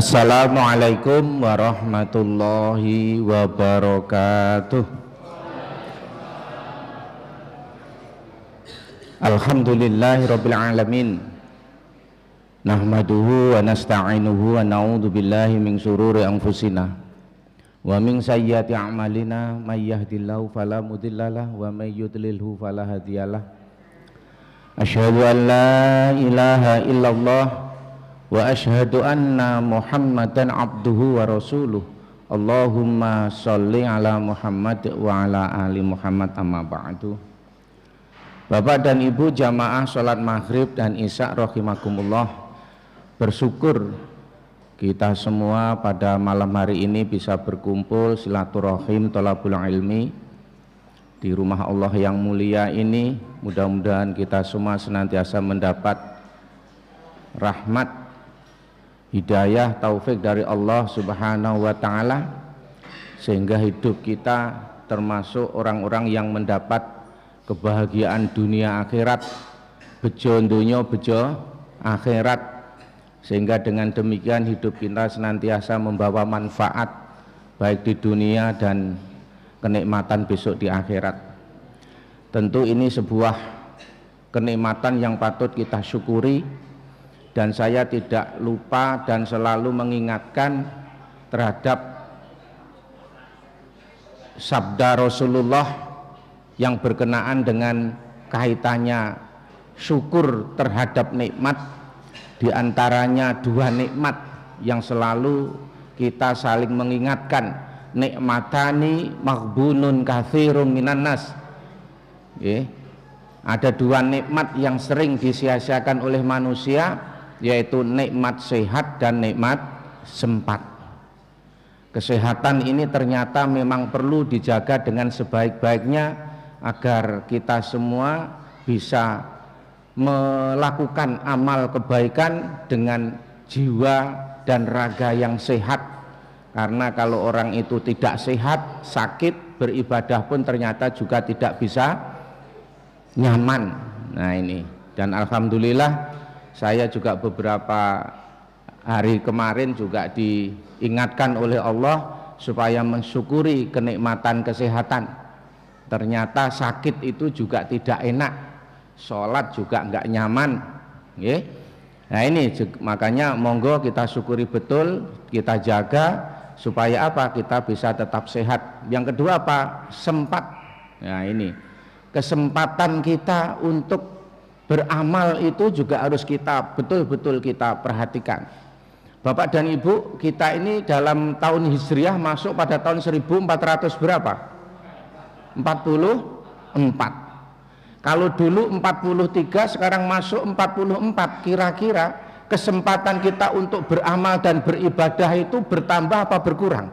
Assalamualaikum warahmatullahi wabarakatuh. Alhamdulillahirabbil alamin. Nahmaduhu wa nasta'inuhu wa na'udzu billahi min syururi anfusina wa min sayyiati a'malina may yahdihillahu fala mudhillalah wa may yudlilhu fala hadiyalah. Asyhadu an la ilaha illallah wa asyhadu anna Muhammadan abduhu wa rasuluh. Allahumma sholli ala Muhammad wa ala ali Muhammad, amma ba'du. Bapak dan Ibu jamaah sholat maghrib dan isya rahimakumullah, bersyukur kita semua pada malam hari ini bisa berkumpul silaturahim thalabul ilmi di rumah Allah yang mulia ini. Mudah-mudahan kita semua senantiasa mendapat rahmat, hidayah, taufik dari Allah Subhanahu wa ta'ala, sehingga hidup kita termasuk orang-orang yang mendapat kebahagiaan dunia akhirat, bejo dunya bejo akhirat, sehingga dengan demikian hidup kita senantiasa membawa manfaat baik di dunia dan kenikmatan besok di akhirat. Tentu ini sebuah kenikmatan yang patut kita syukuri, dan saya tidak lupa dan selalu mengingatkan terhadap sabda Rasulullah yang berkenaan dengan kaitannya syukur terhadap nikmat. Di antaranya dua nikmat yang selalu kita saling mengingatkan, nikmatani maghbunun katsirun minan nas. Ada dua nikmat yang sering disia-siakan oleh manusia, yaitu nikmat sehat dan nikmat sempat. Kesehatan ini ternyata memang perlu dijaga dengan sebaik-baiknya agar kita semua bisa melakukan amal kebaikan dengan jiwa dan raga yang sehat. Karena kalau orang itu tidak sehat, sakit, beribadah pun ternyata juga tidak bisa nyaman. Nah ini, dan alhamdulillah saya juga beberapa hari kemarin juga diingatkan oleh Allah supaya mensyukuri kenikmatan kesehatan. Ternyata sakit itu juga tidak enak, sholat juga enggak nyaman. Nah ini makanya monggo kita syukuri betul, kita jaga supaya apa? Kita bisa tetap sehat. Yang kedua apa? Sempat. Nah ini, kesempatan kita untuk beramal itu juga harus kita betul-betul kita perhatikan. Bapak dan Ibu, kita ini dalam tahun Hijriah masuk pada tahun 1400 berapa? 44. Kalau dulu 43, sekarang masuk 44. Kira-kira kesempatan kita untuk beramal dan beribadah itu bertambah apa berkurang?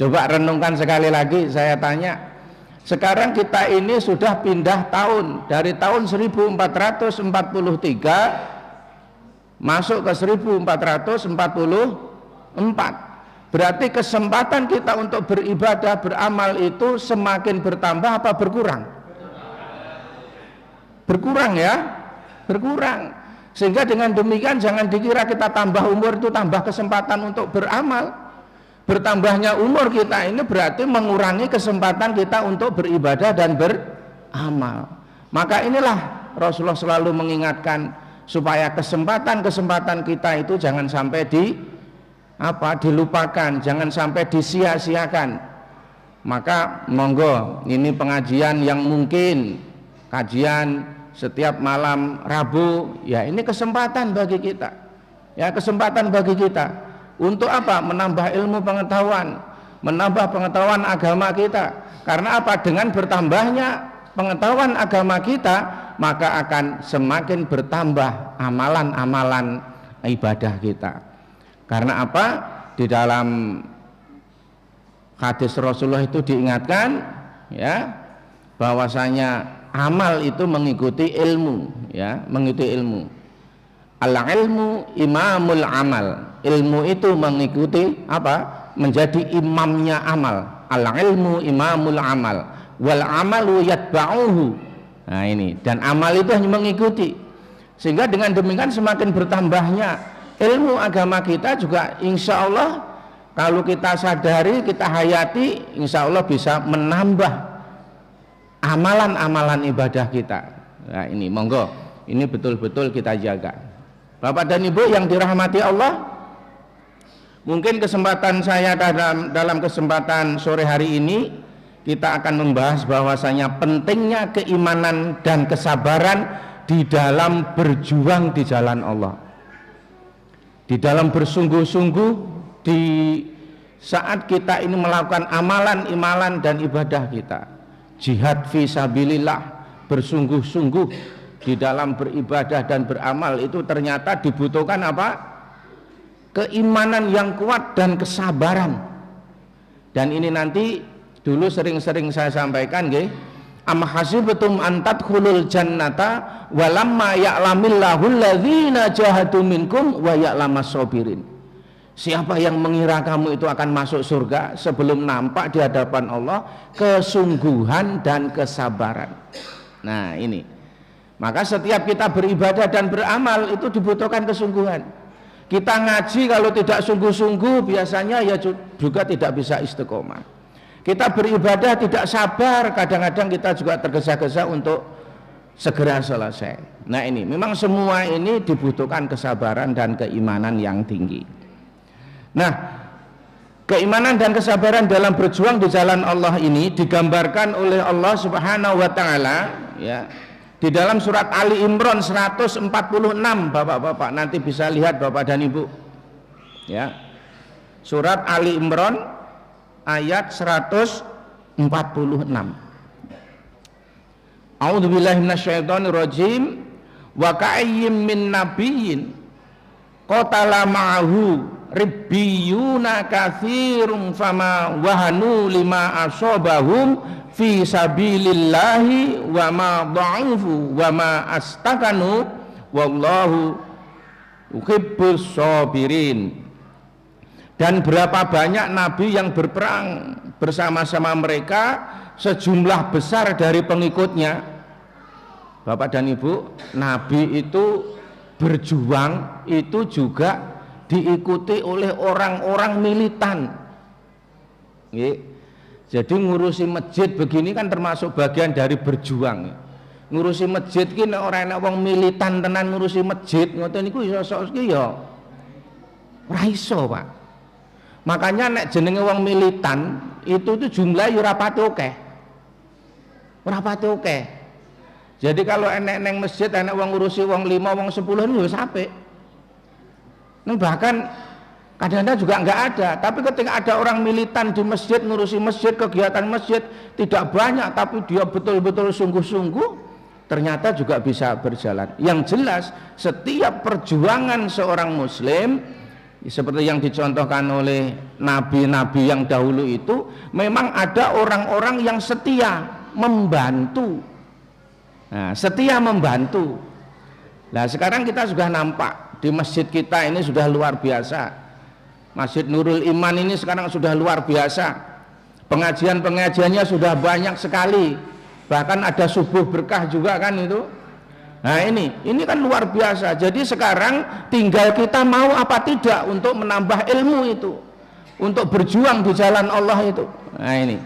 Coba renungkan sekali lagi, saya tanya. Sekarang kita ini sudah pindah tahun, dari tahun 1443 masuk ke 1444. Berarti kesempatan kita untuk beribadah, beramal itu semakin bertambah apa berkurang? Berkurang ya, berkurang. Sehingga dengan demikian jangan dikira kita tambah umur itu tambah kesempatan untuk beramal. Bertambahnya umur kita ini berarti mengurangi kesempatan kita untuk beribadah dan beramal. Maka inilah Rasulullah selalu mengingatkan supaya kesempatan-kesempatan kita itu jangan sampai dilupakan, jangan sampai disia-siakan. Maka monggo, ini pengajian yang mungkin kajian setiap malam Rabu, ya ini kesempatan bagi kita. Ya, kesempatan bagi kita. Untuk apa? Menambah ilmu pengetahuan, menambah pengetahuan agama kita. Karena apa? Dengan bertambahnya pengetahuan agama kita, maka akan semakin bertambah amalan-amalan ibadah kita. Karena apa? Di dalam hadis Rasulullah itu diingatkan, ya, bahwasanya amal itu mengikuti ilmu, ya, mengikuti ilmu. Al-ilmu imamul amal. Ilmu itu mengikuti apa? Menjadi imamnya amal. Al-ilmu imamul amal wal amalu yatba'uhu. Nah ini, dan amal itu hanya mengikuti. Sehingga dengan demikian semakin bertambahnya ilmu agama kita juga insya Allah kalau kita sadari, kita hayati, insya Allah bisa menambah amalan-amalan ibadah kita. Nah ini monggo, ini betul-betul kita jaga. Bapak dan Ibu yang dirahmati Allah, mungkin kesempatan saya dalam kesempatan sore hari ini kita akan membahas bahwasanya pentingnya keimanan dan kesabaran di dalam berjuang di jalan Allah, di dalam bersungguh-sungguh di saat kita ini melakukan amalan-imalan dan ibadah kita, jihad fisabilillah, bersungguh-sungguh di dalam beribadah dan beramal itu ternyata dibutuhkan apa? Keimanan yang kuat dan kesabaran. Dan ini nanti dulu sering-sering saya sampaikan nggih, am hasibtum an tadkhulul jannata walamma ya'lamillahu alladzina jahadu minkum wa ya'lamas sabirin. Siapa yang mengira kamu itu akan masuk surga sebelum nampak di hadapan Allah kesungguhan dan kesabaran. Nah ini, maka setiap kita beribadah dan beramal itu dibutuhkan kesungguhan. Kita ngaji kalau tidak sungguh-sungguh biasanya ya juga tidak bisa istiqomah. Kita beribadah tidak sabar, kadang-kadang kita juga tergesa-gesa untuk segera selesai. Nah ini, memang semua ini dibutuhkan kesabaran dan keimanan yang tinggi. Nah, keimanan dan kesabaran dalam berjuang di jalan Allah ini digambarkan oleh Allah Subhanahu wa taala ya. Di dalam surat Ali Imran 146, Bapak-bapak nanti bisa lihat Bapak dan Ibu. Ya. Surat Ali Imran ayat 146. A'udzubillahi minasyaitonirrajim. Wa ka'ayyim min nabiyyin qatala ma'ahu ribbiyuna katsirum fama wahanu lima asobahum fi sabilillahi wa ma dha'ufu wa ma astakanu wallahu yuhibbus sabirin. Dan berapa banyak nabi yang berperang bersama-sama mereka sejumlah besar dari pengikutnya. Bapak dan Ibu, nabi itu berjuang itu juga diikuti oleh orang-orang militan. Jadi ngurusi masjid begini kan termasuk bagian dari berjuang. Ngurusi masjid ki nek ora enak wong militan tenan ngurusi masjid ngoten niku iso iki ya ora iso, Pak. Makanya nek jenenge wong militan itu jumlahnya ora pati akeh. Ora pati akeh. Jadi kalau enek neng masjid enek wong ngurusi wong 5, wong 10 niku wis apik. Bahkan kadang-kadang juga enggak ada, tapi ketika ada orang militan di masjid, ngurusi masjid, kegiatan masjid tidak banyak, tapi dia betul-betul sungguh-sungguh, ternyata juga bisa berjalan. Yang jelas setiap perjuangan seorang muslim seperti yang dicontohkan oleh nabi-nabi yang dahulu itu, memang ada orang-orang yang setia membantu. Nah, setia membantu. Nah, sekarang kita sudah nampak di masjid kita ini sudah luar biasa. Masjid Nurul Iman ini sekarang sudah luar biasa. Pengajian-pengajiannya sudah banyak sekali. Bahkan ada subuh berkah juga kan itu. Nah ini kan luar biasa. Jadi sekarang tinggal kita mau apa tidak untuk menambah ilmu itu, untuk berjuang di jalan Allah itu. Nah ini.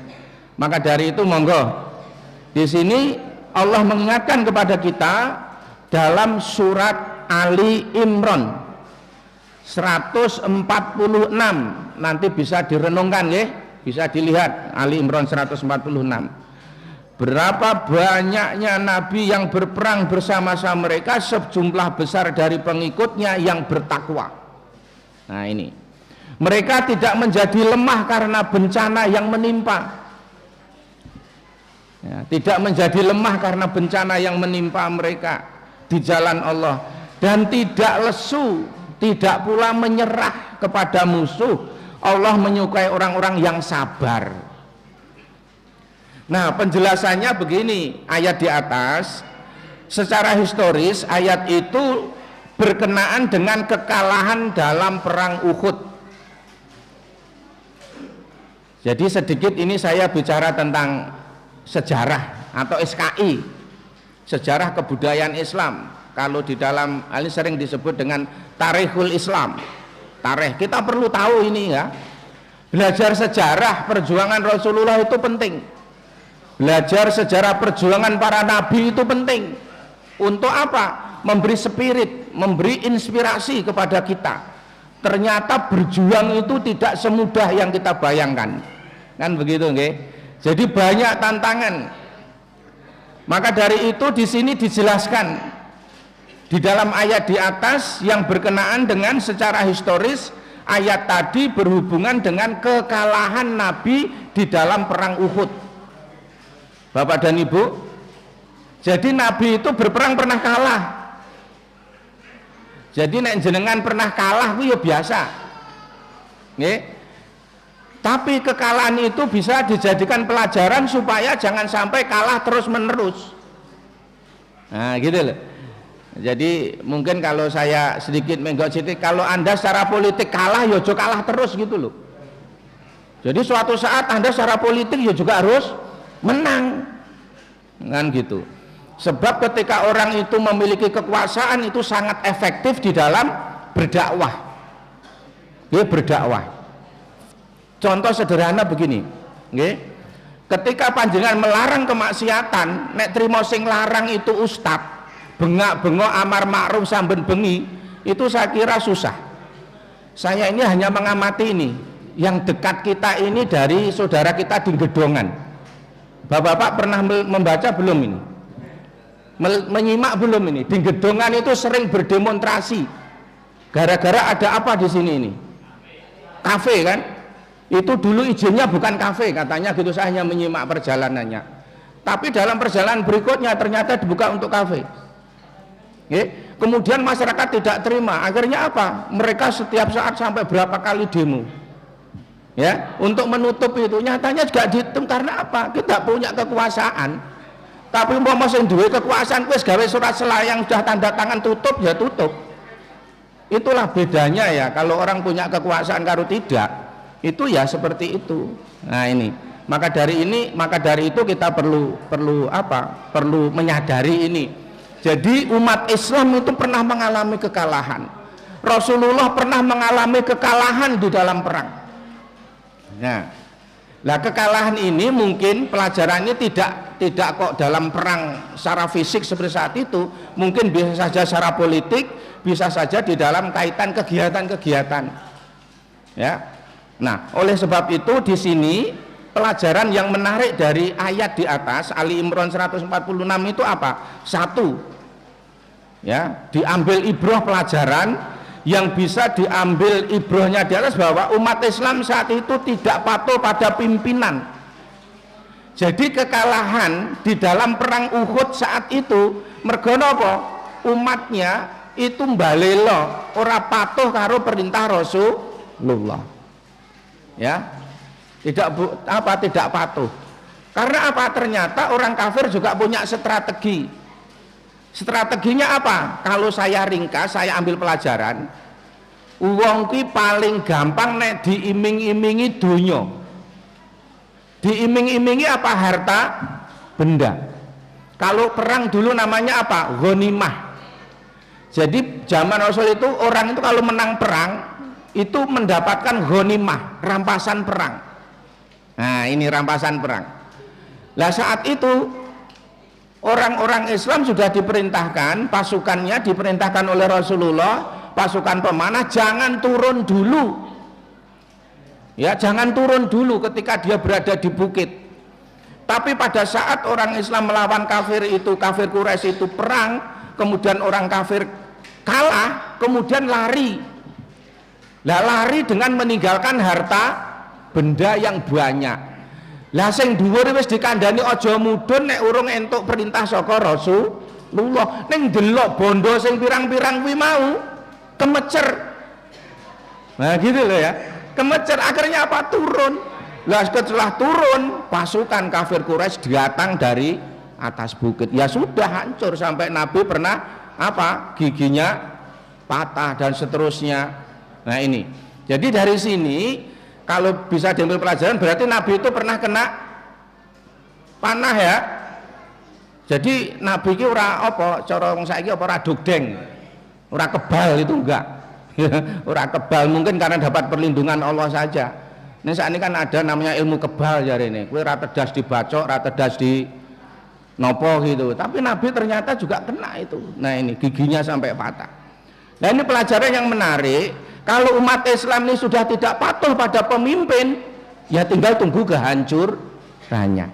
Maka dari itu monggo. Di sini Allah mengingatkan kepada kita dalam surat Ali Imran 146, nanti bisa direnungkan ya, bisa dilihat Ali Imran 146. Berapa banyaknya nabi yang berperang bersama-sama mereka sejumlah besar dari pengikutnya yang bertakwa. Nah ini, mereka tidak menjadi lemah karena bencana yang menimpa ya, tidak menjadi lemah karena bencana yang menimpa mereka di jalan Allah, dan tidak lesu, tidak pula menyerah kepada musuh. Allah menyukai orang-orang yang sabar. Nah penjelasannya begini, ayat di atas secara historis ayat itu berkenaan dengan kekalahan dalam perang Uhud. Jadi sedikit ini saya bicara tentang sejarah atau SKI, sejarah kebudayaan Islam. Kalau di dalam ini sering disebut dengan tarikhul Islam. Tarikh, kita perlu tahu ini ya. Belajar sejarah perjuangan Rasulullah itu penting. Belajar sejarah perjuangan para nabi itu penting. Untuk apa? Memberi spirit, memberi inspirasi kepada kita. Ternyata berjuang itu tidak semudah yang kita bayangkan. Kan begitu nggih? Jadi banyak tantangan. Maka dari itu di sini dijelaskan di dalam ayat di atas yang berkenaan dengan secara historis, ayat tadi berhubungan dengan kekalahan Nabi di dalam perang Uhud. Bapak dan Ibu, jadi Nabi itu berperang pernah kalah. Jadi nek jenengan pernah kalah itu ya biasa. Nggih. Tapi kekalahan itu bisa dijadikan pelajaran supaya jangan sampai kalah terus menerus. Nah, gitu loh. Jadi mungkin kalau saya sedikit menggok sedikit, kalau Anda secara politik kalah ya juga kalah terus gitu loh. Jadi suatu saat Anda secara politik ya juga harus menang. Kan gitu. Sebab ketika orang itu memiliki kekuasaan itu sangat efektif di dalam berdakwah. Ya, berdakwah. Contoh sederhana begini, nggih. Ketika panjenengan melarang kemaksiatan, nek trimo sing larang itu ustad, bengak-bengok amar ma'ruf samben bengi, itu saya kira susah. Saya ini hanya mengamati ini, yang dekat kita ini dari saudara kita di Gedongan. Bapak-bapak pernah membaca belum ini? Menyimak belum ini? Di Gedongan itu sering berdemonstrasi. Gara-gara ada apa di sini ini? Kafe kan? Itu dulu izinnya bukan kafe katanya gitu, saya hanya menyimak perjalanannya. Tapi dalam perjalanan berikutnya ternyata dibuka untuk kafe. Kemudian masyarakat tidak terima, akhirnya apa? Mereka setiap saat sampai berapa kali demo, ya, untuk menutup itu. Nyatanya juga dihitung karena apa? Kita punya kekuasaan, tapi mau sing duwe kekuasaan wis gawe surat selayang sudah tanda tangan tutup ya tutup. Itulah bedanya ya, kalau orang punya kekuasaan karo tidak, itu ya seperti itu. Nah ini, maka dari itu kita perlu apa? Perlu menyadari ini. Jadi umat Islam itu pernah mengalami kekalahan. Rasulullah pernah mengalami kekalahan di dalam perang. Nah, kekalahan ini mungkin pelajarannya tidak kok dalam perang secara fisik seperti saat itu, mungkin bisa saja secara politik, bisa saja di dalam kaitan kegiatan-kegiatan. Ya. Nah, oleh sebab itu di sini pelajaran yang menarik dari ayat di atas Ali Imran 146 itu apa? Satu, ya, diambil ibroh pelajaran yang bisa diambil ibrohnya di atas bahwa umat Islam saat itu tidak patuh pada pimpinan. Jadi kekalahan di dalam perang Uhud saat itu mergo napa? Umatnya itu mbalelo ora patuh karo perintah Rasulullah. Ya, tidak patuh. Karena apa? Ternyata orang kafir juga punya strategi. Strateginya apa? Kalau saya ringkas, saya ambil pelajaran. Wong ki paling gampang nek diiming-imingi dunya. Diiming-imingi apa? Harta benda. Kalau perang dulu namanya apa? Ghanimah. Jadi zaman Rasul itu orang itu kalau menang perang itu mendapatkan ghanimah, rampasan perang. Nah, ini rampasan perang. Lah saat itu orang-orang Islam sudah diperintahkan, pasukannya diperintahkan oleh Rasulullah, pasukan pemanah jangan turun dulu. Ya, jangan turun dulu ketika dia berada di bukit. Tapi pada saat orang Islam melawan kafir itu, kafir Quraisy itu perang, kemudian orang kafir kalah, kemudian lari. Lah lari dengan meninggalkan harta benda yang banyak. Lah sing dhuwur wis dikandani aja mudhun nek urung entuk perintah saka Rasulullah. Ning delok bondo sing pirang-pirang kuwi mau kemecer. Nah gitu loh ya. Kemecer akhirnya apa? Turun. Lah setelah turun pasukan kafir Quraisy datang dari atas bukit. Ya sudah hancur sampai Nabi pernah apa? Giginya patah dan seterusnya. Nah ini. Jadi dari sini kalau bisa diambil pelajaran berarti Nabi itu pernah kena panah ya. Jadi Nabi ki ora apa cara wong saiki apa ora dogdeng. Ora kebal itu enggak. Ora kebal mungkin karena dapat perlindungan Allah saja. Ini saat ini kan ada namanya ilmu kebal ya ini. Kowe ora tedas dibacok, ora tedas di nopo gitu. Tapi Nabi ternyata juga kena itu. Nah ini giginya sampai patah. Nah ini pelajaran yang menarik. Kalau umat Islam ini sudah tidak patuh pada pemimpin, ya tinggal tunggu kehancurannya.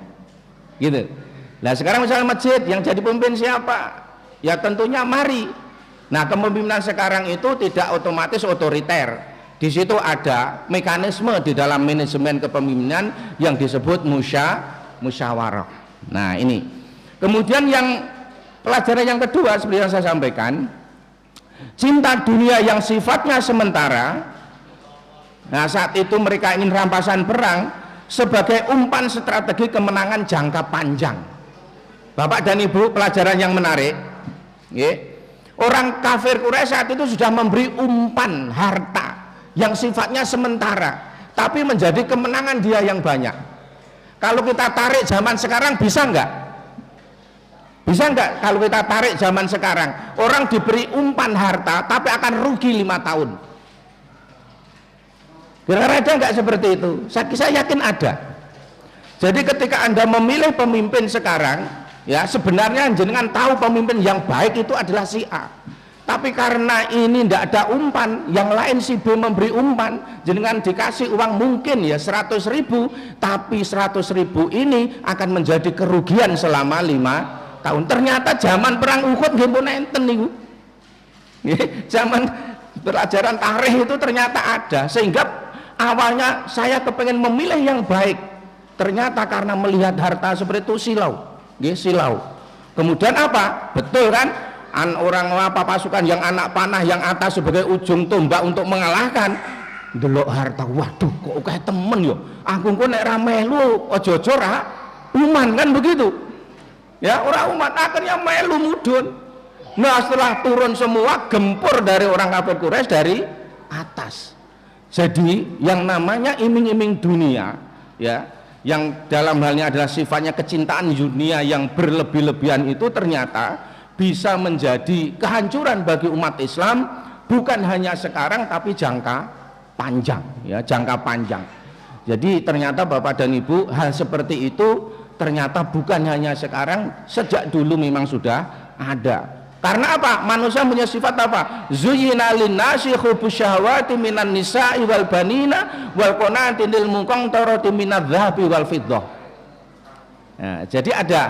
Gitu. Nah sekarang misalnya masjid yang jadi pemimpin siapa? Ya tentunya mari. Nah kepemimpinan sekarang itu tidak otomatis otoriter. Di situ ada mekanisme di dalam manajemen kepemimpinan yang disebut musyawarah. Nah ini. Kemudian yang pelajaran yang kedua seperti yang saya sampaikan, cinta dunia yang sifatnya sementara. Nah saat itu mereka ingin rampasan perang sebagai umpan strategi kemenangan jangka panjang. Bapak dan Ibu, pelajaran yang menarik. Orang kafir Quraisy saat itu sudah memberi umpan harta yang sifatnya sementara, tapi menjadi kemenangan dia yang banyak. Kalau kita tarik zaman sekarang bisa enggak? Bisa enggak kalau kita tarik zaman sekarang? Orang diberi umpan harta tapi akan rugi 5 tahun. Kira-kira ada enggak seperti itu? Saya yakin ada. Jadi ketika Anda memilih pemimpin sekarang, ya sebenarnya jenengan tahu pemimpin yang baik itu adalah si A. Tapi karena ini tidak ada umpan, yang lain si B memberi umpan, jenengan dikasih uang mungkin ya 100.000, tapi 100.000 ini akan menjadi kerugian selama 5 tahun. Ternyata zaman perang Uhud nggih pun enten niku. Zaman pelajaran tarikh itu ternyata ada, sehingga awalnya saya kepengen memilih yang baik. Ternyata karena melihat harta seperti itu silau. Silau. Kemudian apa? Betul kan? Orang apa pasukan yang anak panah yang atas sebagai ujung tombak untuk mengalahkan, delok harta, waduh kok kayak temen yo, aku kok nek ra melu ojo-ojo ra uman, kan begitu ya, orang umat akhirnya melu mudun. Nah setelah turun semua gempur dari orang kafir Quraisy dari atas. Jadi yang namanya iming-iming dunia ya, yang dalam halnya adalah sifatnya kecintaan dunia yang berlebih-lebihan itu ternyata bisa menjadi kehancuran bagi umat Islam, bukan hanya sekarang tapi jangka panjang ya, jangka panjang. Jadi ternyata Bapak dan Ibu, hal seperti itu ternyata bukan hanya sekarang, sejak dulu memang sudah ada. Karena apa? Manusia punya sifat apa? Zuyyina linnasi hubbus syahawati minan nisa'i wal banina wal qanatil muqantarati minadz dzahabi wal fiddah. Nah, jadi ada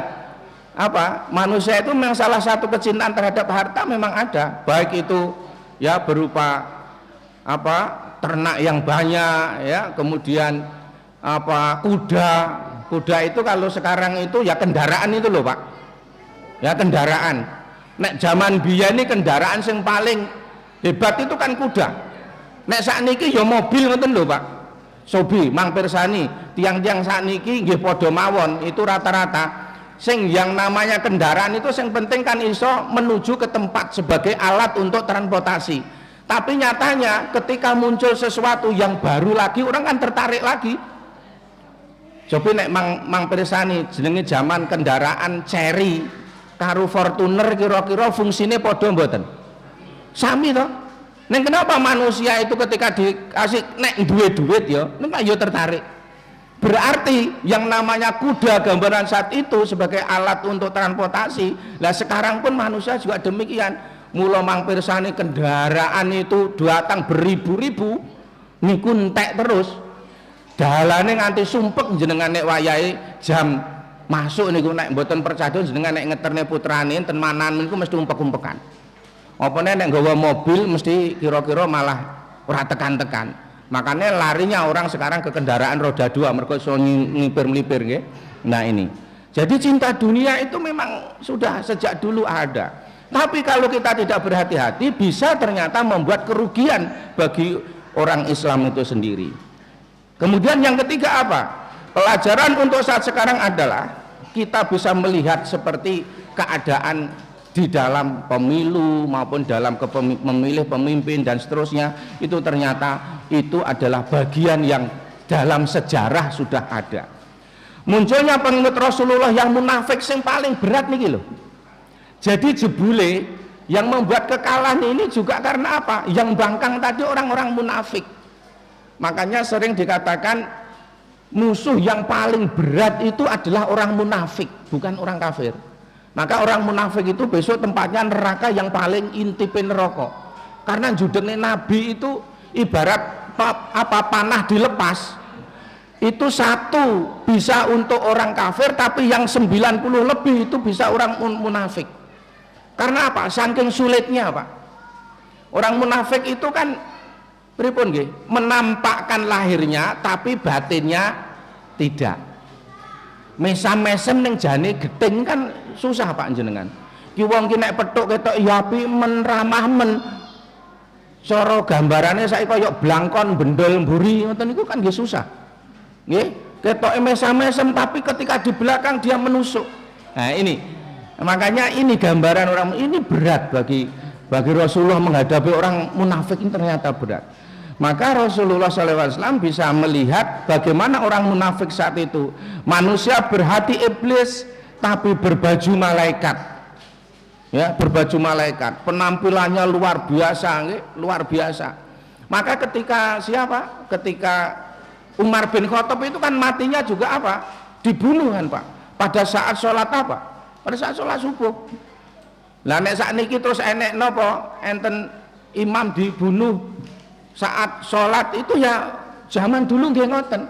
apa? Manusia itu memang salah satu kecintaan terhadap harta memang ada, baik itu ya berupa apa? Ternak yang banyak ya, kemudian apa? Kuda itu kalau sekarang itu ya kendaraan itu loh Pak. Ya kendaraan. Nek zaman biyen ini kendaraan yang paling hebat itu kan kuda. Nek sakniki ya mobil ngoten lho Pak. Sobi, Mang Pirsani, tiang-tiang sakniki nggih padha mawon, itu rata-rata sing yang namanya kendaraan itu yang penting kan iso menuju ke tempat sebagai alat untuk transportasi. Tapi nyatanya ketika muncul sesuatu yang baru lagi, orang kan tertarik lagi. Coba nek Mang Pirsani jenenge zaman kendaraan Cherry karo Fortuner kira-kira fungsinya padha mboten? Sami toh. Neng kenapa manusia itu ketika dikasih nek duwe duit ya, nek yo tertarik. Berarti yang namanya kuda gambaran saat itu sebagai alat untuk transportasi. Lah sekarang pun manusia juga demikian. Mula Mang Pirsani kendaraan itu datang beribu-ribu niku entek terus. Dalane nganti sumpek jenengan nek wayahe jam masuk niku nek mboten percaya jenengan nek ngeterne putrane enten manan niku mesti umpek-umpekan. Apa nek nggawa mobil mesti kira-kira malah ora tekan-tekan. Makanya larinya orang sekarang ke kendaraan roda 2 mergo iso ngelipir-ngelipir nggih. Nah ini. Jadi cinta dunia itu memang sudah sejak dulu ada. Tapi kalau kita tidak berhati-hati bisa ternyata membuat kerugian bagi orang Islam itu sendiri. Kemudian yang ketiga apa? Pelajaran untuk saat sekarang adalah kita bisa melihat seperti keadaan di dalam pemilu maupun dalam memilih pemimpin dan seterusnya, itu ternyata itu adalah bagian yang dalam sejarah sudah ada. Munculnya pengikut Rasulullah yang munafik yang paling berat nih loh. Jadi jebule yang membuat kekalahan ini juga karena apa? Yang bangkang tadi orang-orang munafik. Makanya sering dikatakan musuh yang paling berat itu adalah orang munafik, bukan orang kafir. Maka orang munafik itu besok tempatnya neraka yang paling intipin rokok. Karena judengnya Nabi itu ibarat panah dilepas. Itu satu bisa untuk orang kafir, tapi yang 90 lebih itu bisa orang munafik. Karena apa? Saking sulitnya Pak. Orang munafik itu kan pripun nggih? Menampakkan lahirnya tapi batinnya tidak. Mesam-mesem ning jane gething kan susah Pak jenengan. Ki wong ki nek petuk ketok yapi menramah men. Cara gambarannya saiki kaya blangkon bendol mburi ngoten niku kan nggih susah. Nggih, ketoke mesam-mesem tapi ketika di belakang dia menusuk. Nah, ini. Makanya ini gambaran orang ini berat bagi Rasulullah menghadapi orang munafik ini ternyata berat. Maka Rasulullah SAW bisa melihat bagaimana orang munafik saat itu. Manusia berhati iblis tapi berbaju malaikat. Ya, berbaju malaikat. Penampilannya luar biasa, luar biasa. Maka ketika siapa? Ketika Umar bin Khattab itu kan matinya juga apa? Dibunuh kan Pak. Pada saat sholat apa? Pada saat sholat subuh. Lah nek sakniki terus enek napa enten imam dibunuh saat sholat itu ya zaman dulu nggih ngoten.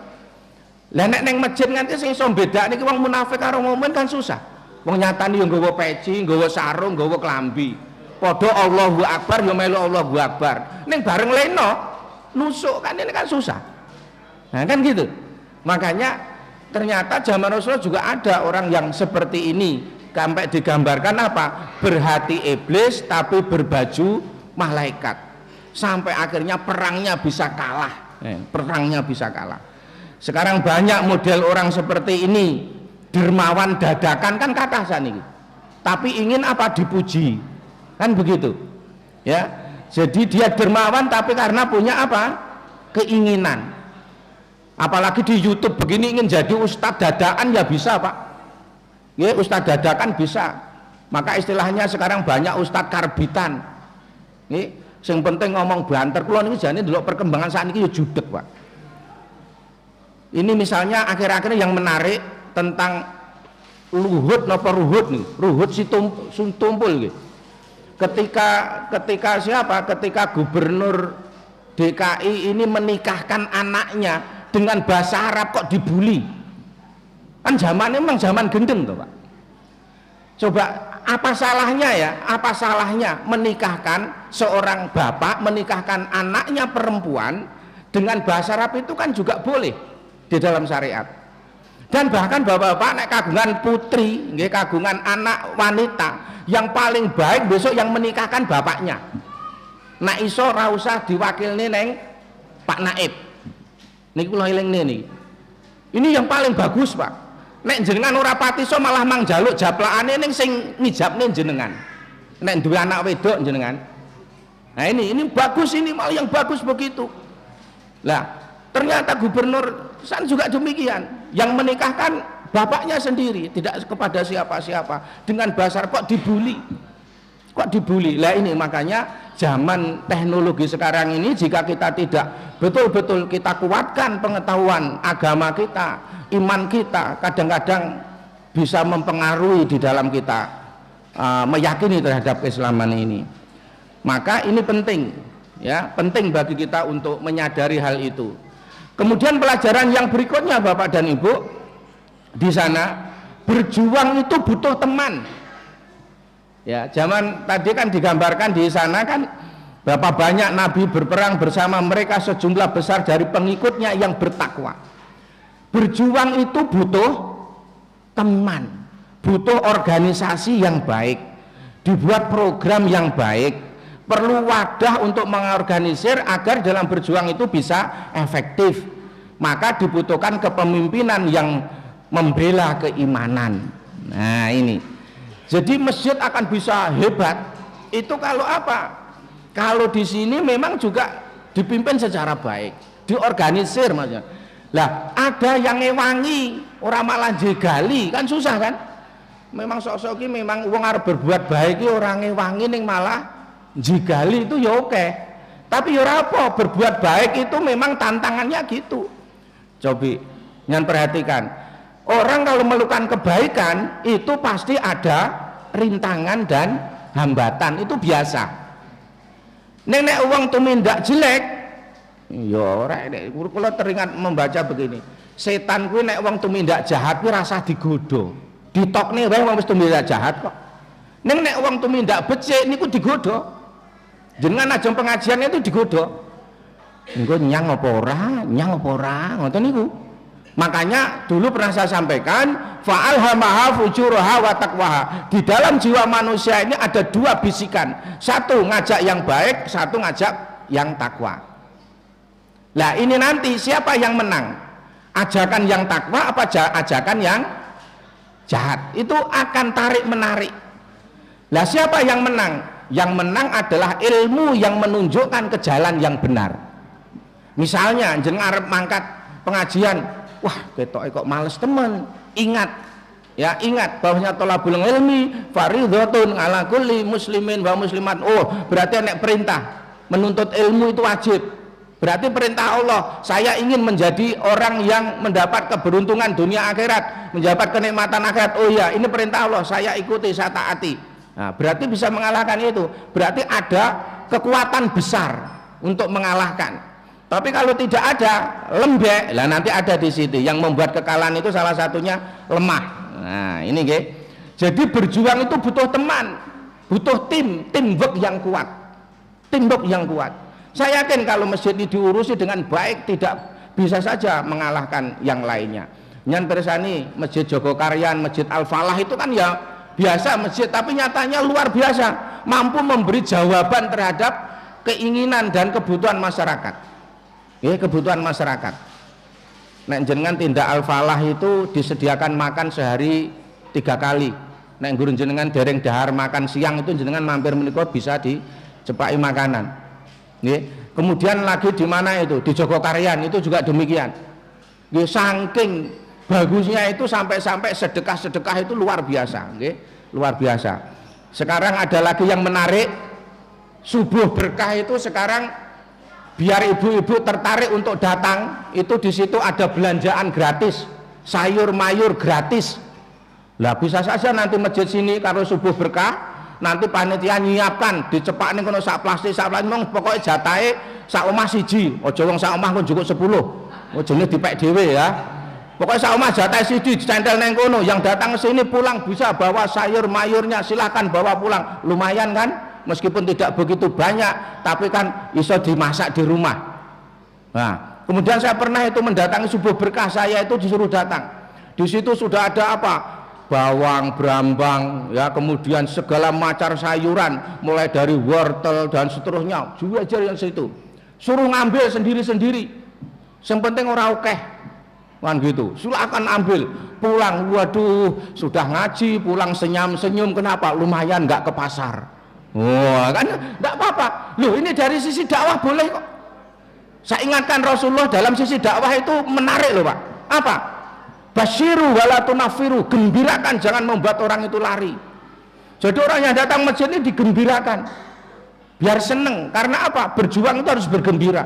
Lah nek ning masjid nganti sing iso bedakne iki wong munafik karo mukmin kan susah. Wong nyatane yo nggawa peci, nggawa sarung, nggawa klambi. Padha Allahu Akbar yo melu Allahu Akbar. Ning bareng leno nusuk kan ini kan susah. Nah kan gitu. Makanya ternyata zaman Rasulullah juga ada orang yang seperti ini. Sampai digambarkan apa? Berhati iblis tapi berbaju malaikat. Sampai akhirnya perangnya bisa kalah. Perangnya bisa kalah. Sekarang banyak model orang seperti ini, dermawan dadakan kan kathah saniki. Tapi ingin apa? Dipuji. Kan begitu. Ya. Jadi dia dermawan tapi karena punya apa? Keinginan. Apalagi di YouTube begini ingin jadi ustadz dadakan ya bisa Pak. Ya, ustadz dadakan bisa. Maka istilahnya sekarang banyak ustadz karbitan. Nih, yang penting ngomong banter. Kulo niki jane ndelok perkembangan saat ini ya judek Pak. Ini misalnya akhir-akhir yang menarik tentang Luhut napa Ruhut nih. Ruhut si Tumpul gitu. Ketika siapa? Ketika gubernur DKI ini menikahkan anaknya dengan bahasa Arab kok dibully. Kan zamannya memang zaman gendeng tuh Pak. Coba apa salahnya ya? Apa salahnya menikahkan seorang bapak menikahkan anaknya perempuan dengan bahasa Arab itu kan juga boleh di dalam syariat. Dan bahkan bapak-bapak nek kagungan putri, nggih kagungan anak wanita yang paling baik besok yang menikahkan bapaknya. Nak iso ora usah diwakilne neng Pak Naib. Niki kula elingne niki. Ini yang paling bagus Pak. Nek jenengan ora pati so malah mang jaluk japlakane ning sing ngijabne jenengan. Nek duwe anak wedok jenengan. Nah ini bagus, ini malah yang bagus begitu. Lah, ternyata gubernur san juga demikian. Yang menikahkan bapaknya sendiri, tidak kepada siapa-siapa. Dengan bahasa kok dibully. Kok dibully? Lah ini makanya zaman teknologi sekarang ini jika kita tidak betul-betul kita kuatkan pengetahuan agama kita, iman kita, kadang-kadang bisa mempengaruhi di dalam kita meyakini terhadap keislaman ini. Maka ini penting ya, penting bagi kita untuk menyadari hal itu. Kemudian pelajaran yang berikutnya Bapak dan Ibu, di sana berjuang itu butuh teman. Ya, zaman tadi kan digambarkan di sana kan berapa banyak nabi berperang bersama mereka sejumlah besar dari pengikutnya yang bertakwa. Berjuang itu butuh teman, butuh organisasi yang baik, dibuat program yang baik, perlu wadah untuk mengorganisir agar dalam berjuang itu bisa efektif. Maka dibutuhkan kepemimpinan yang membela keimanan. Nah ini. Jadi masjid akan bisa hebat itu kalau apa? Kalau di sini memang juga dipimpin secara baik, diorganisir maksudnya. Lah ada yang ngewangi orang malah jegali kan susah kan. Memang sok-sok ini memang wong arep berbuat baik iki ora ngewangi ning malah jegali itu ya oke. Tapi ya ora apa, berbuat baik itu memang tantangannya gitu. Cobi nyan perhatikan, orang kalau melakukan kebaikan itu pasti ada rintangan dan hambatan, itu biasa. Nek wong tumindak jelek ya ora, kula teringat membaca begini, setan kuwi nek wong tumindak jahat kuwi rasa digodho, ditokne wae wong wis tumindak jahat kok. Nek wong tumindak becik niku digodho, jenengan ajeng pengajian itu digodho, engko nyang apa ora ngoten niku. Makanya dulu pernah saya sampaikan, fa'alhamaha fujuraha wa taqwaha. Di dalam jiwa manusia ini ada dua bisikan, satu ngajak yang baik, satu ngajak yang takwa. Lah ini nanti siapa yang menang, ajakan yang takwa apa ajakan yang jahat, itu akan tarik menarik. Lah siapa yang menang? Yang menang adalah ilmu yang menunjukkan ke jalan yang benar. Misalnya jeneng arep mangkat pengajian, wah ketok kok males temen, ingat bahwasanya thalabul ilmi fardhatun ala kulli muslimin wa muslimat. Oh berarti nek perintah menuntut ilmu itu wajib, berarti perintah Allah, saya ingin menjadi orang yang mendapat keberuntungan dunia akhirat, mendapat kenikmatan akhirat. Oh iya, ini perintah Allah, saya ikuti, saya taati. Nah, berarti bisa mengalahkan itu, berarti ada kekuatan besar untuk mengalahkan. Tapi kalau tidak ada, lembek, lah nanti ada di situ yang membuat kekalahan itu salah satunya lemah. Nah ini nggih. Jadi berjuang itu butuh teman, butuh teamwork yang kuat, teamwork yang kuat. Saya yakin kalau masjid ini diurusi dengan baik, tidak bisa saja mengalahkan yang lainnya. Nyan persani Masjid Jogokaryan, Masjid Al-Falah itu kan ya biasa masjid, tapi nyatanya luar biasa, mampu memberi jawaban terhadap keinginan dan kebutuhan masyarakat. Kebutuhan masyarakat. Nek jenengan tindak Al-Falah itu disediakan makan sehari 3 kali. Nek guru jenengan dereng dahar makan siang itu jenengan mampir menika bisa dicepai makanan. Kemudian lagi di mana itu? Di Jogokaryan itu juga demikian. Saking bagusnya itu sampai-sampai sedekah-sedekah itu luar biasa. Luar biasa. Sekarang ada lagi yang menarik, subuh berkah itu sekarang biar ibu-ibu tertarik untuk datang, itu di situ ada belanjaan gratis, sayur mayur gratis. Lah bisa saja nanti masjid sini kalau subuh berkah, nanti panitia nyiapkan dicepak ning kono sak plastik mong pokoke jatahe sak omah siji, aja wong sak omah kok njukuk 10. Ojone dipek dhewe ya. Pokoknya sak omah jatahe siji dicentel ning kono, yang datang ke sini pulang bisa bawa sayur mayurnya, silahkan bawa pulang. Lumayan kan? Meskipun tidak begitu banyak, tapi kan bisa dimasak di rumah. Nah, kemudian saya pernah itu mendatangi subuh berkah, saya itu disuruh datang. Di situ sudah ada apa? Bawang, brambang, ya, kemudian segala macam sayuran, mulai dari wortel dan seterusnya, juga yang situ. Suruh ngambil sendiri-sendiri. Yang penting orang oke, kan gitu. Silakan ambil, pulang. Waduh, sudah ngaji, pulang senyum-senyum. Kenapa? Lumayan nggak ke pasar. Wah, kan enggak apa-apa. Loh, ini dari sisi dakwah boleh kok. Saya ingatkan Rasulullah dalam sisi dakwah itu menarik loh, Pak. Apa? Basyiru wala tunafiru, gembirakan, jangan membuat orang itu lari. Jadi orang yang datang masjid ini digembirakan. Biar seneng. Karena apa? Berjuang itu harus bergembira.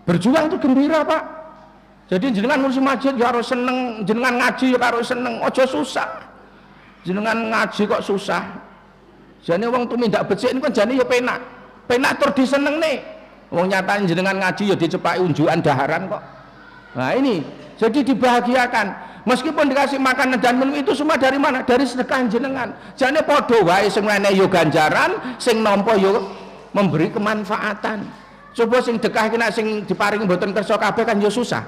Berjuang itu gembira, Pak. Jadi jenengan ngurusi masjid ya harus seneng, jenengan ngaji ya harus seneng. Ojo susah. Jenengan ngaji kok susah. Jane wong tumindak becik niku jane ya penak tur diseneng nih. Wong nyatane jenengan ngaji ya dicepaki unjukan daharan kok. Nah ini jadi dibahagiakan. Meskipun dikasih makanan dan minum itu semua dari mana? Dari sedekah jenengan. Jane padha wae sing menehi yo ganjaran, sing nampa yo memberi kemanfaatan. Coba sing dekah iki nek sing diparingi mboten kersa kabeh kan yo susah.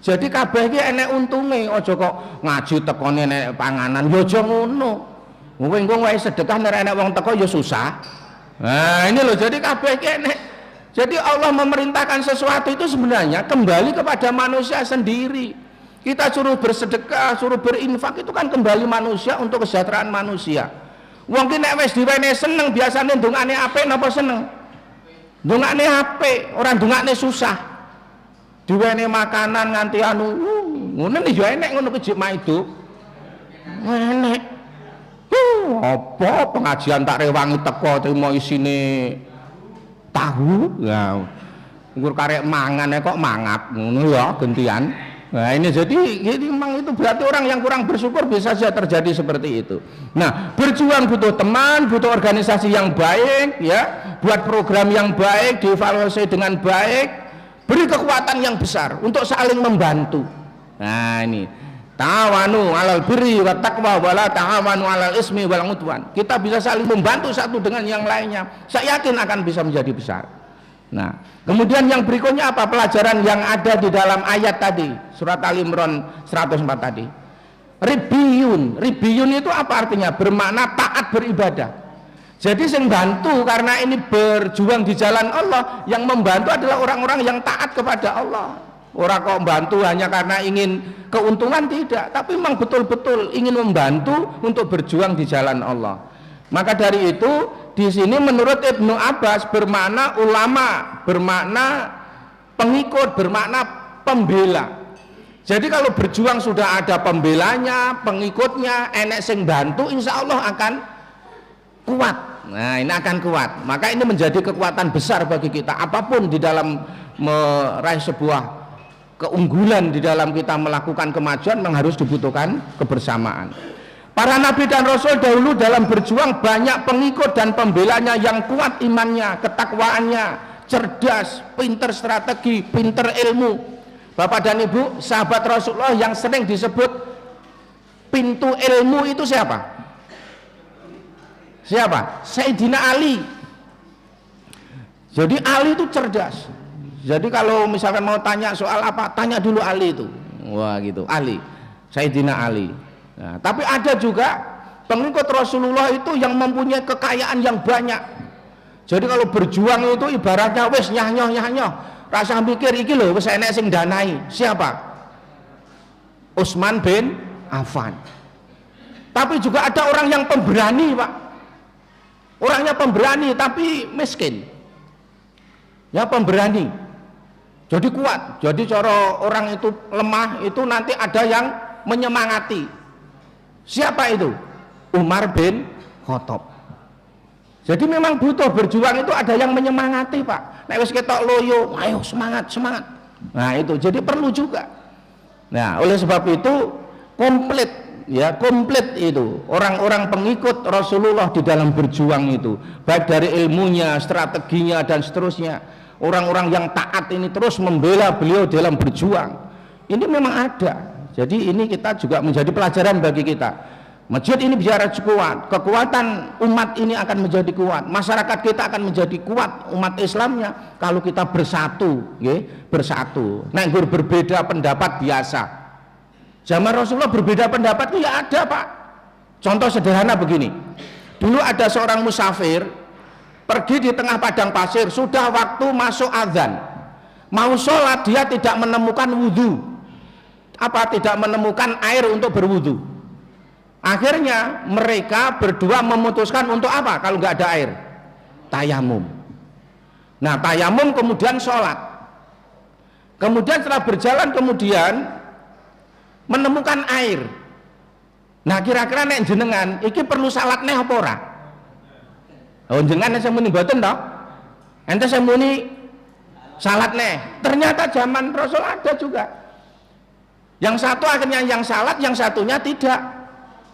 Jadi kabeh iki enek untunge, aja kok ngaji tekone nek panganan yo aja ngono. Wong wae sedekah nek enek wong teko ya susah. Nah, ini loh, jadi kabeh kene. Jadi Allah memerintahkan sesuatu itu sebenarnya kembali kepada manusia sendiri. Kita suruh bersedekah, suruh berinfak itu kan kembali manusia untuk kesejahteraan manusia. Wong ki nek wis diwene seneng biasane ndongane apik napa seneng? Ndongane apik, ora ndongane susah. diwene makanan nganti anu ngono nih yo enek ngono kejik maido enek apa pengajian tak rewangi teko terima isine tahu ya nggur karek mangan kok mangap ngono ya gentian. Nah ini jadi memang itu berarti orang yang kurang bersyukur bisa saja terjadi seperti itu. Nah berjuang butuh teman, butuh organisasi yang baik ya, buat program yang baik, dievaluasi dengan baik, beri kekuatan yang besar untuk saling membantu. Nah ini ta'awanu 'alal birri wat taqwa wala ta'awanu 'alal ismi wal 'udwan. Kita bisa saling membantu satu dengan yang lainnya. Saya yakin akan bisa menjadi besar. Nah, kemudian yang berikutnya apa? Pelajaran yang ada di dalam ayat tadi, surat Al-Imran 104 tadi. Ribiyun. Ribiyun itu apa artinya? Bermakna taat beribadah. Jadi yang bantu karena ini berjuang di jalan Allah, yang membantu adalah orang-orang yang taat kepada Allah. Orang kok membantu hanya karena ingin keuntungan, tidak, tapi memang betul-betul ingin membantu untuk berjuang di jalan Allah. Maka dari itu di sini menurut Ibnu Abbas bermakna ulama, bermakna pengikut, bermakna pembela. Jadi kalau berjuang sudah ada pembelanya, pengikutnya, enek sing bantu, insya Allah akan kuat. Nah ini akan kuat. Maka ini menjadi kekuatan besar bagi kita. Apapun di dalam meraih sebuah keunggulan, di dalam kita melakukan kemajuan, memang harus dibutuhkan kebersamaan. Para nabi dan rasul dahulu dalam berjuang banyak pengikut dan pembelanya yang kuat imannya, ketakwaannya, cerdas, pinter strategi, pinter ilmu. Bapak dan Ibu, sahabat Rasulullah yang sering disebut pintu ilmu itu siapa? Siapa? Sayyidina Ali. Jadi Ali itu cerdas. Jadi kalau misalkan mau tanya soal apa, tanya dulu Ali itu. Wah gitu, Ali, Sayyidina Ali. Nah, tapi ada juga pengikut Rasulullah itu yang mempunyai kekayaan yang banyak. Jadi kalau berjuang itu ibaratnya wis nyah-nyoh rasa mikir iki lho wis enek sing danai. Siapa? Utsman bin Affan. Tapi juga ada orang yang pemberani, Pak. Orangnya pemberani tapi miskin. Ya pemberani. Jadi kuat. Jadi cara orang itu lemah itu nanti ada yang menyemangati. Siapa itu? Umar bin Khattab. Jadi memang butuh berjuang itu ada yang menyemangati, Pak. Nek wis ketok loyo, ayo semangat. Nah itu jadi perlu juga. Nah oleh sebab itu komplit itu orang-orang pengikut Rasulullah di dalam berjuang itu, baik dari ilmunya, strateginya dan seterusnya. Orang-orang yang taat ini terus membela beliau dalam berjuang. Ini memang ada. Jadi ini kita juga menjadi pelajaran bagi kita. Masjid ini bicara kuat, kekuatan umat ini akan menjadi kuat, masyarakat kita akan menjadi kuat, umat Islamnya kalau kita bersatu, bersatu. Nah, berbeda pendapat biasa. Zaman Rasulullah berbeda pendapat itu ya ada, Pak. Contoh sederhana begini. Dulu ada seorang musafir pergi di tengah padang pasir, sudah waktu masuk azan. Mau sholat dia tidak menemukan wudhu. Tidak menemukan air untuk berwudu. Akhirnya mereka berdua memutuskan untuk apa kalau nggak ada air? Tayamum. Nah tayamum kemudian sholat. Kemudian setelah berjalan kemudian menemukan air. Nah kira-kira nek jenengan iki perlu salat neh apa ora? Oh jenengan saya muni mboten toh? Ente saya muni salat neh. Ternyata zaman Rasul ada juga. Yang satu akhirnya yang salat, yang satunya tidak.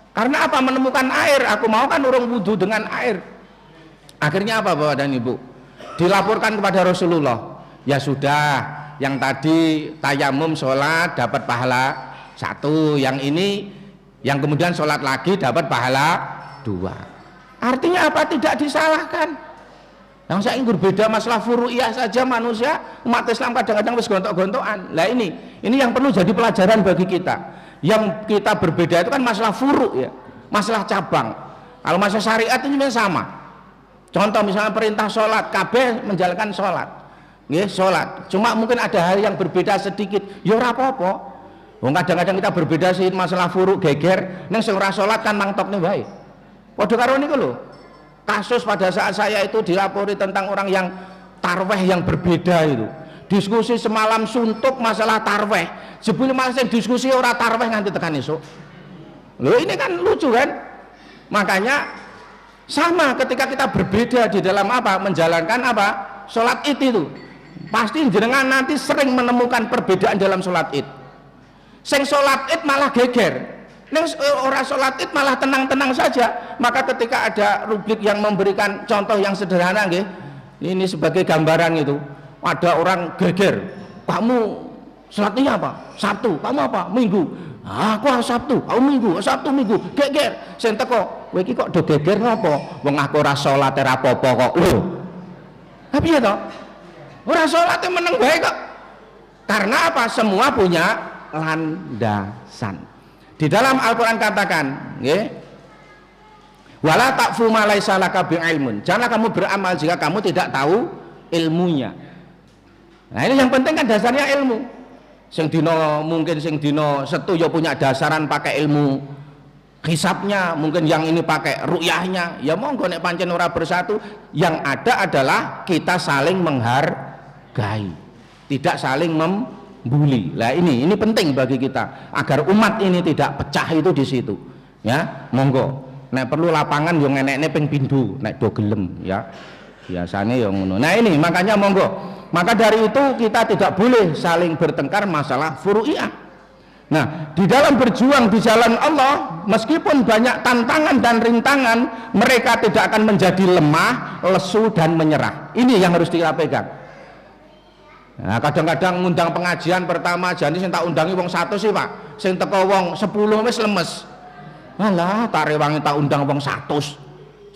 Karena apa? Menemukan air. Aku mau kan urung wudhu dengan air. Akhirnya apa Bapak dan Ibu? Dilaporkan kepada Rasulullah. Ya sudah, yang tadi tayamum sholat dapat pahala 1. Yang ini, yang kemudian sholat lagi dapat pahala 2. Artinya apa? Tidak disalahkan. Yang saya ingin berbeda masalah furu'iyah saja manusia, umat Islam kadang-kadang wis gontok-gontokan. Lah ini yang perlu jadi pelajaran bagi kita. Yang kita berbeda itu kan masalah furu' ya, masalah cabang. Kalau masalah syariat ini sama. Contoh misalnya perintah sholat, kabeh menjalankan sholat, sholat. Cuma mungkin ada hal yang berbeda sedikit. Ya ora apa-apa. Wong kadang-kadang kita berbeda sih masalah furu' geger. Neng sing ora sholat kan mangtokne wae. Padha karo niku lho. Kasus pada saat saya itu dilapori tentang orang yang tarweh yang berbeda itu. diskusi semalam suntuk masalah tarweh, jebule malah sing diskusi ora tarweh nganti tekan esuk. Loh ini kan lucu kan? Makanya sama ketika kita berbeda di dalam apa? Menjalankan apa? Sholat id itu. Pasti jenengan nanti sering menemukan perbedaan dalam sholat id. Sing sholat id malah geger. Neng orang sholat id malah tenang-tenang saja. Maka ketika ada rubrik yang memberikan contoh yang sederhana, ini sebagai gambaran itu, ada orang geger, kamu sholatnya apa? Sabtu, kamu apa? Minggu. Aku Sabtu, kamu Minggu, Sabtu Minggu, geger. Sing teko, kowe iki kok do geger ngopo? Wong aku ora salat ora apa-apa kok. Lho. Tapi ya toh, ora salate meneng bae kok. Karena apa? Semua punya landasan. Di dalam Al-Qur'an katakan, nggih. Wala taqfu ma laisa laka bi'ilmun. Janganlah kamu beramal jika kamu tidak tahu ilmunya. Nah, ini yang penting kan dasarnya ilmu. Sing dino mungkin sing dino setu ya punya dasaran pakai ilmu hisabnya, mungkin yang ini pakai ru'yahnya. Ya monggo nek pancen ora bersatu, yang ada adalah kita saling menghargai, tidak saling membuli. Lah ini penting bagi kita agar umat ini tidak pecah itu di situ. Ya, monggo. Nek perlu lapangan yo ngenekne ping pindho nek do gelem ya. Biasanya yang ngono. Nah ini makanya monggo. Maka dari itu kita tidak boleh saling bertengkar masalah furu'iyah. Nah, di dalam berjuang di jalan Allah, meskipun banyak tantangan dan rintangan, mereka tidak akan menjadi lemah, lesu dan menyerah. Ini yang harus kita pegang. Nah, kadang-kadang ngundang pengajian pertama jane sing tak undangi wong 100 sih, Pak. Sing teko wong 10 wis lemes. Walah, tak rewangi tak undang wong 100.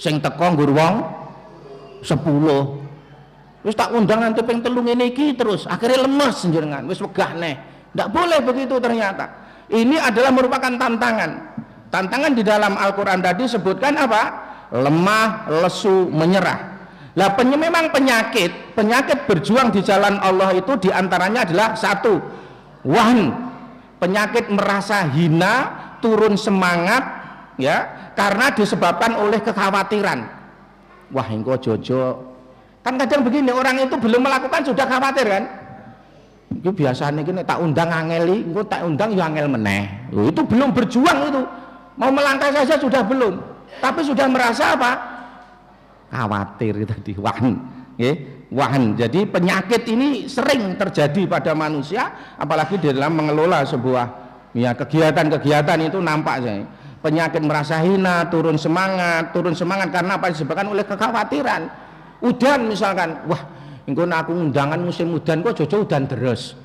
Sing teko nggur wong 10. Wis tak undang nanti ping 3 ngene iki terus akhirnya lemes jenengan, wis wegah neh. Ndak boleh begitu ternyata. Ini adalah merupakan tantangan. Tantangan di dalam Al-Qur'an tadi sebutkan apa? Lemah, lesu, menyerah. Lah memang penyakit berjuang di jalan Allah itu diantaranya adalah satu, wahn, penyakit merasa hina, turun semangat, ya, karena disebabkan oleh kekhawatiran. Wah, engko jojo. Kan kadang begini, orang itu belum melakukan sudah khawatir kan. Itu biasanya gini, tak undang angeli, engko tak undang ya angel meneh. Itu belum berjuang itu. Mau melangkah saja sudah belum. Tapi sudah merasa apa? Khawatir tadi, wahan. Wahan. Jadi penyakit ini sering terjadi pada manusia, apalagi di dalam mengelola sebuah ya kegiatan-kegiatan itu nampak saya. Penyakit merasa hina, turun semangat karena apa? Disebabkan oleh kekhawatiran. Udan misalkan, wah, engko aku undangan musim udan kok jojo udan deres.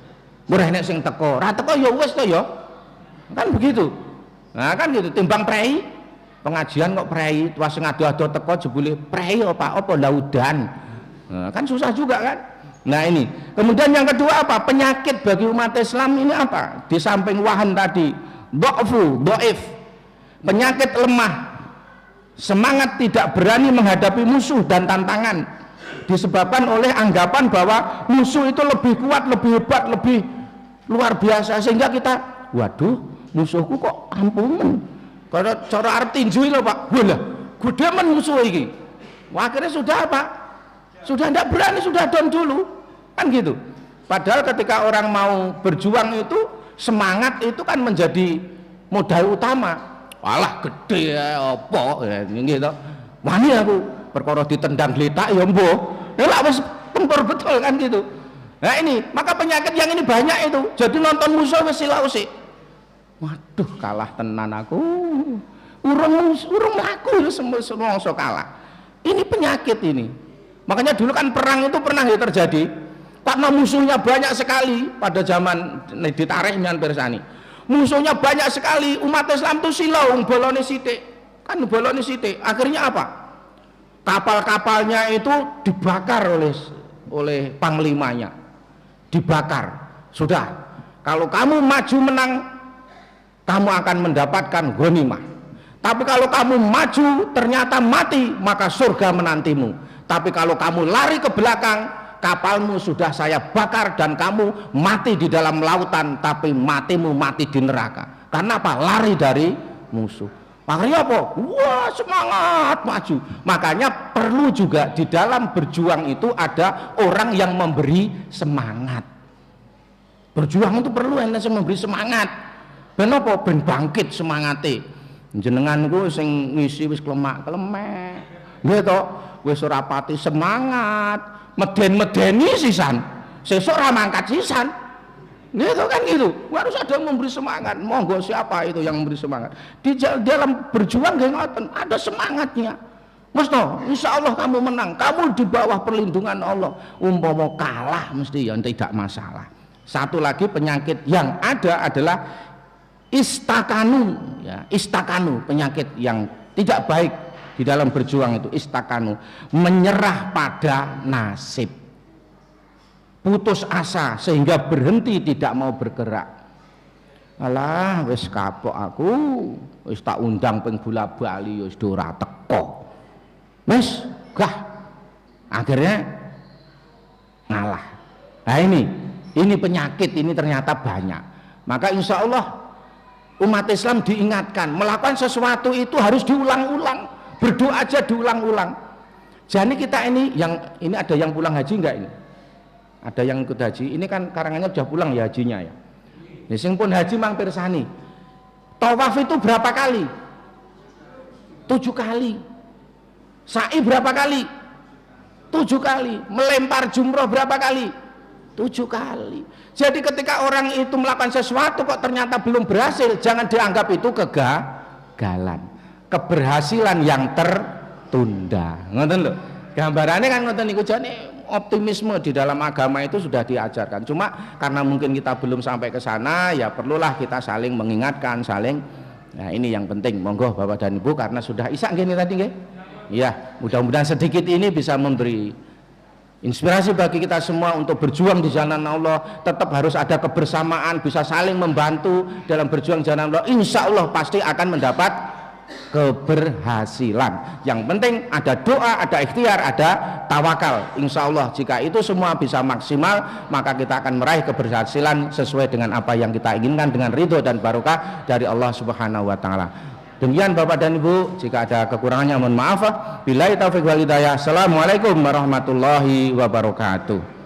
Ora enek sing teko. Ra teko ya wis to ya. Kan begitu. Nah, kan gitu, timbang prei. Pengajian kok prei, wah sing ado-ado teko jebule prei apa lah udan. Nah, kan susah juga kan. Nah, ini. Kemudian yang kedua apa? Penyakit bagi umat Islam ini apa? Di samping wahan tadi, dhaif. Penyakit lemah. Semangat tidak berani menghadapi musuh dan tantangan disebabkan oleh anggapan bahwa musuh itu lebih kuat, lebih hebat, lebih luar biasa, sehingga kita, waduh, musuhku kok ampunan. Kalau cara arep tinju lho Pak, walah, gede men musuh iki. Wah, akhirnya sudah apa? Sudah tidak berani, sudah down dulu, kan gitu. Padahal ketika orang mau berjuang itu semangat itu kan menjadi modal utama. Walah gede ya apa ya gitu. Wani aku perkara ditendang gletak ya mbuh. Lah wis tempur betul kan gitu. Nah ini, maka penyakit yang ini banyak itu. Jadi nonton musuh wis silau sik. Waduh, kalah tenan aku. Urung laku semua kalah. Ini penyakit ini. Makanya dulu kan perang itu pernah ya terjadi. Karena musuhnya banyak sekali pada zaman ditarik Mian Persani. Musuhnya banyak sekali, umat Islam itu silau bolone sithik. Kan bolone sithik. Akhirnya apa? Kapal-kapalnya itu dibakar oleh panglimanya. Dibakar. Sudah. Kalau kamu maju menang, kamu akan mendapatkan ghanimah. Tapi kalau kamu maju ternyata mati, maka surga menantimu. Tapi kalau kamu lari ke belakang, kapalmu sudah saya bakar dan kamu mati di dalam lautan, tapi matimu mati di neraka. Karena apa? Lari dari musuh. Pak Aryo apa? Wah, semangat maju. Makanya perlu juga di dalam berjuang itu ada orang yang memberi semangat. Berjuang itu perlu enten sing memberi semangat. Ben apa? Ben bangkit semangate. Jenengan ku sing ngisi wis klemak-klemek. Nggih to, wis ora pati semangat, meden-medeni sisan. Sesuk ora mangkat sisan. Gitu kan gitu, harus ada yang memberi semangat. Monggo siapa itu yang memberi semangat di dalam berjuang, ada semangatnya. Musto, insya Allah kamu menang, kamu di bawah perlindungan Allah. Umpama kalah mesti yang tidak masalah. Satu lagi penyakit yang ada adalah istakanu, ya, istakanu, penyakit yang tidak baik di dalam berjuang itu istakanu, menyerah pada nasib. Putus asa sehingga berhenti tidak mau bergerak. Alah wis kapok aku, wis tak undang ping bola-bali wis ora teko. Wis gah. Akhirnya ngalah. Nah ini penyakit ini ternyata banyak. Maka insya Allah umat Islam diingatkan melakukan sesuatu itu harus diulang-ulang. Berdoa aja diulang-ulang. Jadi kita ini ada yang pulang haji enggak ini? Ada yang ikut haji, ini kan karangannya sudah pulang ya hajinya ya. Sing pun haji mang pirsani. Tawaf itu berapa kali? 7 kali. Sa'i berapa kali? 7 kali. Melempar jumroh berapa kali? 7 kali. Jadi ketika orang itu melakukan sesuatu kok ternyata belum berhasil, jangan dianggap itu kegagalan. Keberhasilan yang tertunda. Ngoten lho. Gambarannya kan ngoten niku jane optimisme di dalam agama itu sudah diajarkan. Cuma karena mungkin kita belum sampai ke sana, ya perlulah kita saling mengingatkan, nah ini yang penting. Monggo Bapak dan Ibu, karena sudah isak gini tadi nggih. Ya, mudah-mudahan sedikit ini bisa memberi inspirasi bagi kita semua untuk berjuang di jalan Allah. Tetap harus ada kebersamaan, bisa saling membantu dalam berjuang jalan Allah. Insya Allah pasti akan mendapat keberhasilan. Yang penting ada doa, ada ikhtiar, ada tawakal. Insya Allah jika itu semua bisa maksimal, maka kita akan meraih keberhasilan sesuai dengan apa yang kita inginkan, dengan ridho dan barokah dari Allah Subhanahu wa Ta'ala. Demikian Bapak dan Ibu, jika ada kekurangannya mohon maaf. Billahi taufiq wal hidayah. Assalamualaikum warahmatullahi wabarakatuh.